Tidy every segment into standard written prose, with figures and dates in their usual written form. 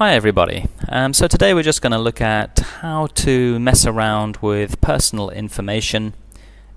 Hi everybody. So today we're just going to look at how to mess around with personal information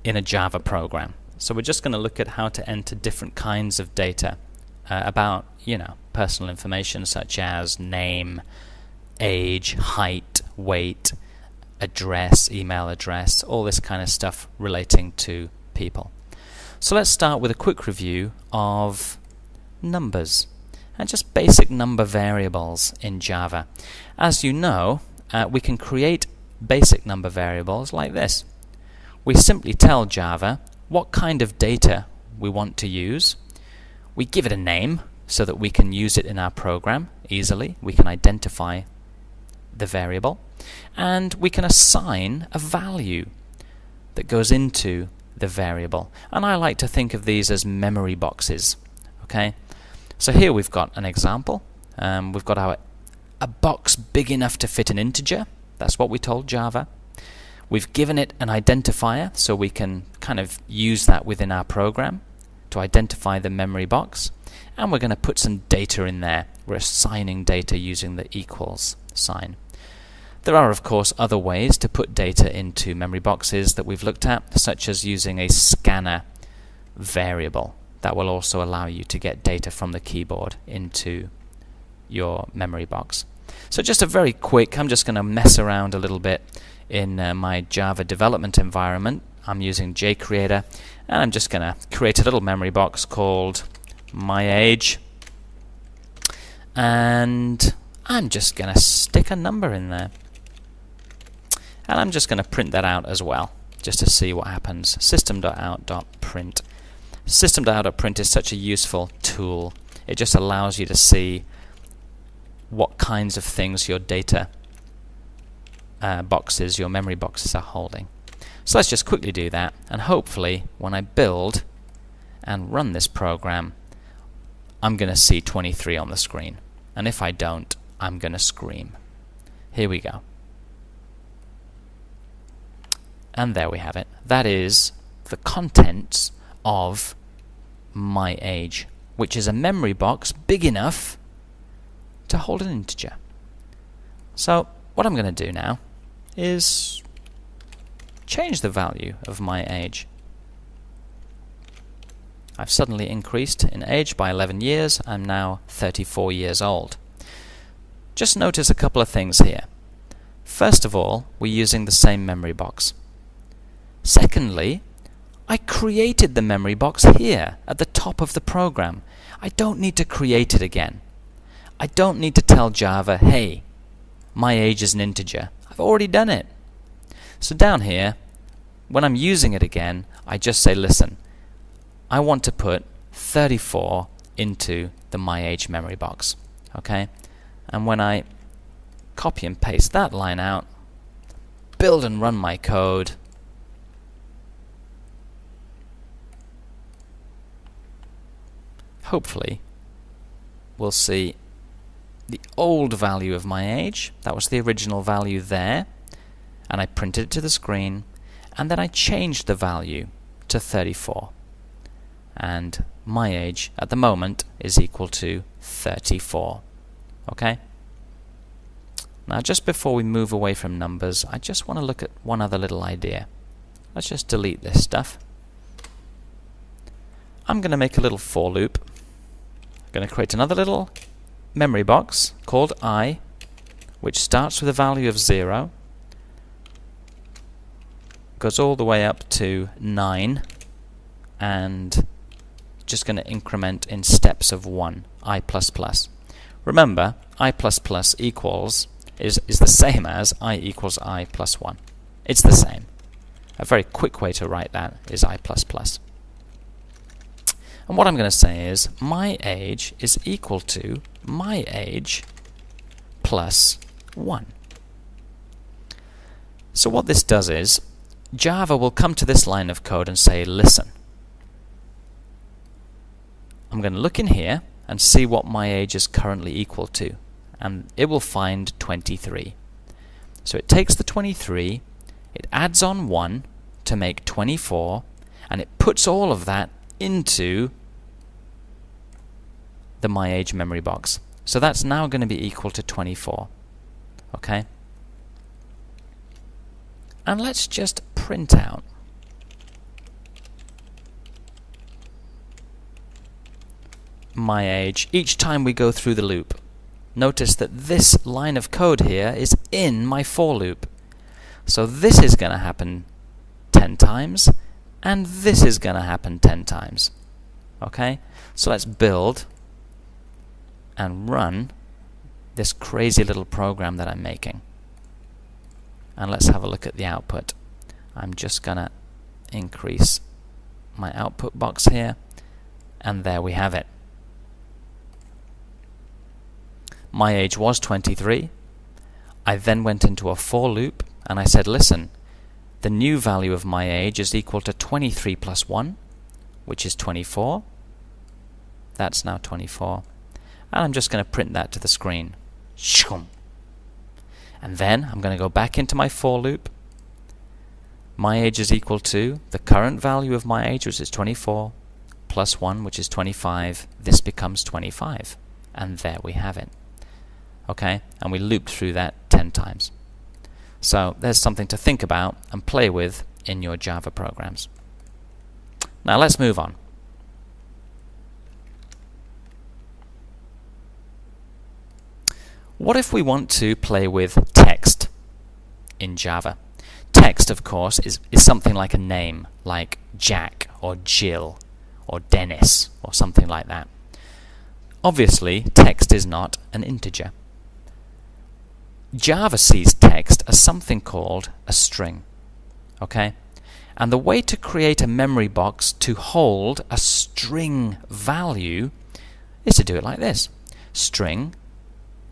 in a Java program. So we're just going to look at how to enter different kinds of data about, personal information such as name, age, height, weight, address, email address, all this kind of stuff relating to people. So let's start with a quick review of numbers. And just basic number variables in Java. As you know, we can create basic number variables like this. We simply tell Java what kind of data we want to use. We give it a name so that we can use it in our program easily. We can identify the variable. And we can assign a value that goes into the variable. And I like to think of these as memory boxes. Okay? So here we've got an example. We've got a box big enough to fit an integer. That's what we told Java. We've given it an identifier, so we can kind of use that within our program to identify the memory box. And we're going to put some data in there. We're assigning data using the equals sign. There are, of course, other ways to put data into memory boxes that we've looked at, such as using a scanner variable. That will also allow you to get data from the keyboard into your memory box. So just a very quick, I'm just going to mess around a little bit in my Java development environment. I'm using JCreator, and I'm just going to create a little memory box called my age, and I'm just going to stick a number in there. And I'm just going to print that out as well, just to see what happens. System.out.print. System.out.print is such a useful tool. It just allows you to see what kinds of things your data boxes, your memory boxes are holding. So let's just quickly do that, and hopefully when I build and run this program, I'm going to see 23 on the screen. And if I don't, I'm going to scream. Here we go. And there we have it. That is the contents of my age, which is a memory box big enough to hold an integer. So what I'm going to do now is change the value of my age. I've suddenly increased in age by 11 years. I'm now 34 years old. Just notice a couple of things here. First of all, we're using the same memory box. Secondly, I created the memory box here at the top of the program. I don't need to create it again. I don't need to tell Java, hey, my age is an integer. I've already done it. So down here, when I'm using it again, I just say, listen, I want to put 34 into the my age memory box. Okay? And when I copy and paste that line out, build and run my code, hopefully we'll see the old value of my age. That was the original value there, and I printed it to the screen, and then I changed the value to 34, and my age at the moment is equal to 34. Okay? Now just before we move away from numbers, I just want to look at one other little idea. Let's just delete this stuff. I'm going to make a little for loop. I'm going to create another little memory box called I, which starts with a value of 0, goes all the way up to 9, and just going to increment in steps of 1, I++. Remember, I++ equals is the same as I equals I plus 1. It's the same. A very quick way to write that is I++. And what I'm going to say is my age is equal to my age plus 1. So what this does is Java will come to this line of code and say, listen, I'm going to look in here and see what my age is currently equal to. And it will find 23. So it takes the 23, it adds on 1 to make 24, and it puts all of that into the my age memory box. So that's now going to be equal to 24. Okay? And let's just print out my age each time we go through the loop. Notice that this line of code here is in my for loop. So this is going to happen 10 times, and this is going to happen 10 times. Okay? So let's build and run this crazy little program that I'm making. And let's have a look at the output. I'm just going to increase my output box here, and there we have it. My age was 23. I then went into a for loop, and I said, listen, the new value of my age is equal to 23 plus 1, which is 24. That's now 24. And I'm just going to print that to the screen. And then I'm going to go back into my for loop. My age is equal to the current value of my age, which is 24, plus 1, which is 25. This becomes 25. And there we have it. Okay? And we looped through that 10 times. So there's something to think about and play with in your Java programs. Now let's move on. What if we want to play with text in Java? Text, of course, is something like a name, like Jack or Jill or Dennis or something like that. Obviously, text is not an integer. Java sees text as something called a string. Okay? And the way to create a memory box to hold a string value is to do it like this. String,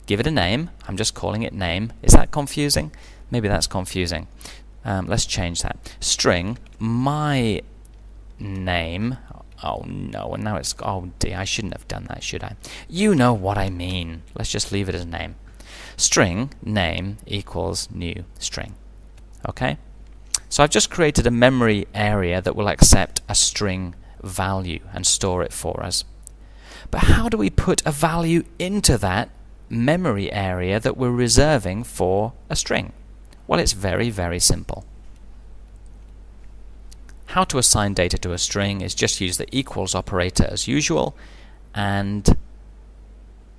give it a name. I'm just calling it name. Is that confusing? Maybe that's confusing. Let's change that. String, my name. Oh no, and now it's, oh dear, I shouldn't have done that, should I? You know what I mean. Let's just leave it as name. String name equals new string. Okay? So I've just created a memory area that will accept a string value and store it for us. But how do we put a value into that memory area that we're reserving for a string? Well, it's very, very simple. How to assign data to a string is just use the equals operator as usual and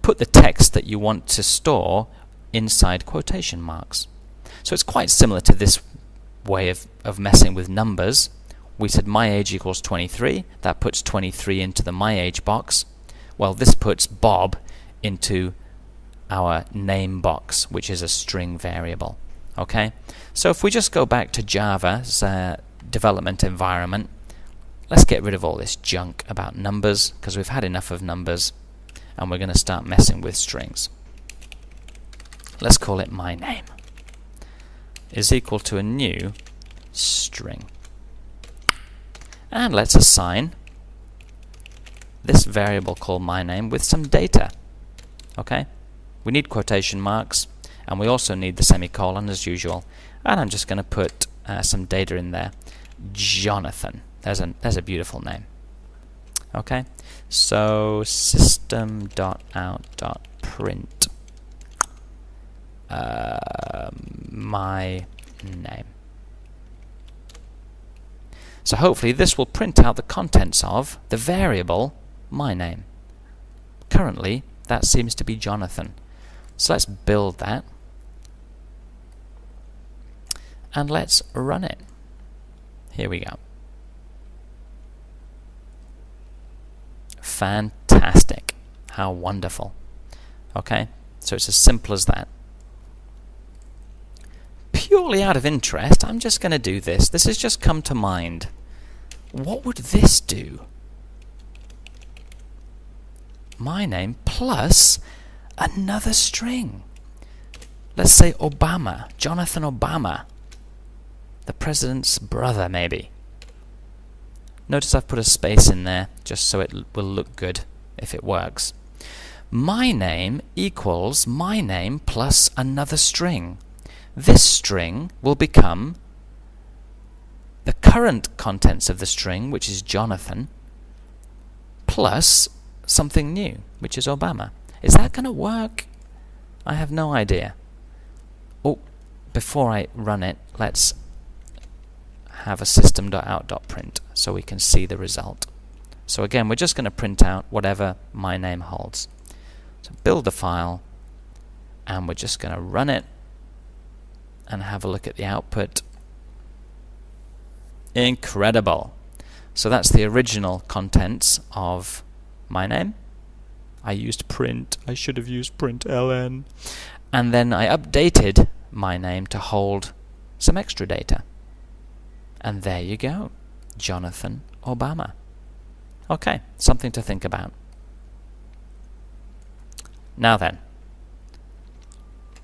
put the text that you want to store inside quotation marks. So it's quite similar to this way of messing with numbers. We said my age equals 23. That puts 23 into the my age box. Well, this puts Bob into our name box, which is a string variable. Okay? So if we just go back to Java's development environment, let's get rid of all this junk about numbers, because we've had enough of numbers, and we're going to start messing with strings. Let's call it my name is equal to a new string. And let's assign this variable called my name with some data. Okay? We need quotation marks, and we also need the semicolon as usual. And I'm just going to put some data in there. Jonathan. There's a beautiful name. Okay? So system.out.print my name. So hopefully this will print out the contents of the variable my name. Currently, that seems to be Jonathan. So let's build that. And let's run it. Here we go. Fantastic. How wonderful. Okay, so it's as simple as that. Purely out of interest, I'm just going to do this. This has just come to mind. What would this do? My name plus another string. Let's say Obama, Jonathan Obama, the president's brother, maybe. Notice I've put a space in there just so it will look good if it works. My name equals my name plus another string. This string will become the current contents of the string, which is Jonathan, plus something new, which is Obama. Is that going to work? I have no idea. Oh, before I run it, let's have a system.out.print so we can see the result. So again, we're just going to print out whatever my name holds. So build the file, and we're just going to run it and have a look at the output. Incredible! So that's the original contents of my name. I used print. I should have used println. And then I updated my name to hold some extra data. And there you go, Jonathan Obama. Okay, something to think about. Now then,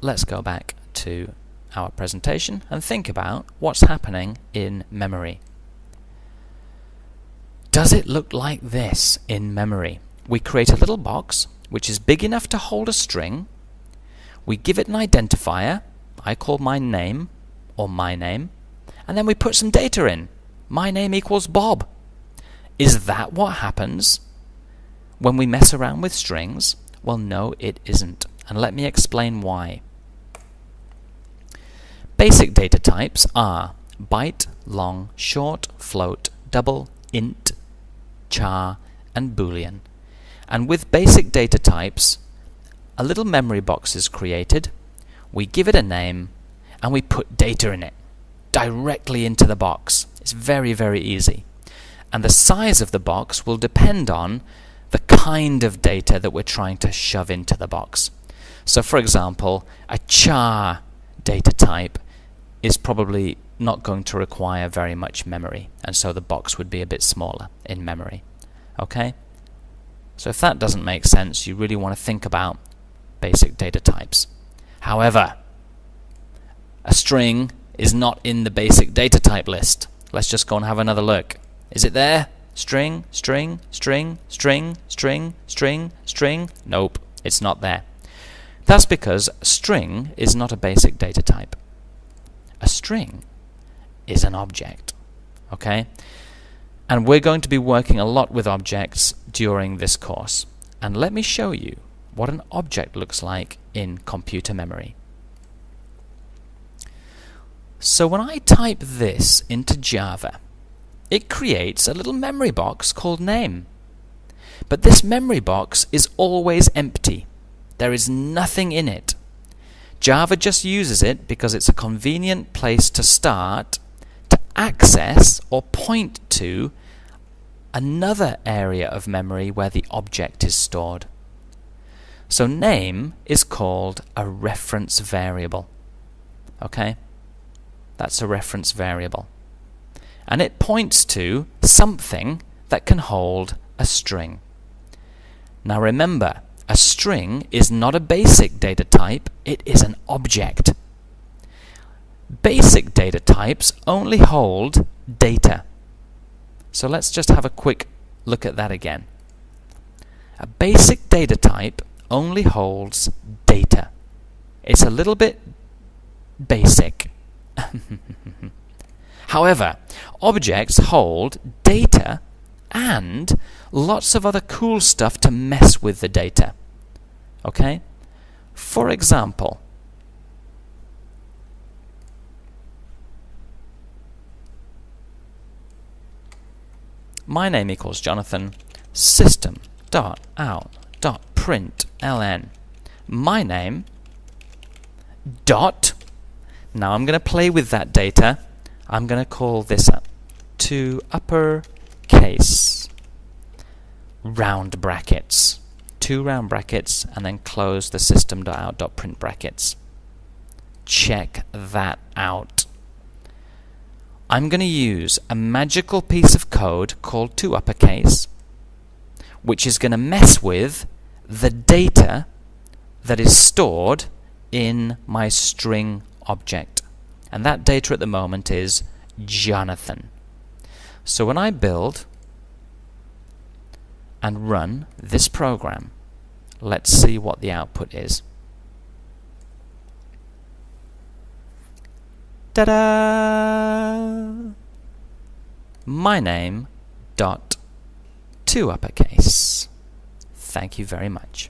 let's go back to our presentation and think about what's happening in memory. Does it look like this in memory? We create a little box which is big enough to hold a string. We give it an identifier. I call my name, or my name, and then we put some data in. My name equals Bob. Is that what happens when we mess around with strings? Well, no, it isn't. And let me explain why. Basic data types are byte, long, short, float, double, int, char, and boolean. And with basic data types, a little memory box is created. We give it a name, and we put data in it directly into the box. It's very, very easy. And the size of the box will depend on the kind of data that we're trying to shove into the box. So for example, a char data type is probably not going to require very much memory, and so the box would be a bit smaller in memory. Okay? So if that doesn't make sense, you really want to think about basic data types. However, a string is not in the basic data type list. Let's just go and have another look. Is it there? String, string, string, string, string, string, string. Nope, it's not there. That's because string is not a basic data type. A string is an object. Okay? And we're going to be working a lot with objects during this course. And let me show you what an object looks like in computer memory. So when I type this into Java, it creates a little memory box called name. But this memory box is always empty. There is nothing in it. Java just uses it because it's a convenient place to start, to access or point to another area of memory where the object is stored. So name is called a reference variable. Okay? That's a reference variable. And it points to something that can hold a string. Now remember, a string is not a basic data type, it is an object. Basic data types only hold data. So let's just have a quick look at that again. A basic data type only holds data. It's a little bit basic. However, objects hold data and lots of other cool stuff to mess with the data. Okay? For example, my name equals Jonathan, system.out.println. My name dot. Now I'm going to play with that data. I'm going to call this to uppercase round brackets. 2 round brackets, and then close the system.out.print brackets. Check that out. I'm going to use a magical piece of code called toUpperCase, which is going to mess with the data that is stored in my string object. And that data at the moment is Jonathan. So when I build and run this program, let's see what the output is. Ta-da! My name dot toUpperCase. Thank you very much.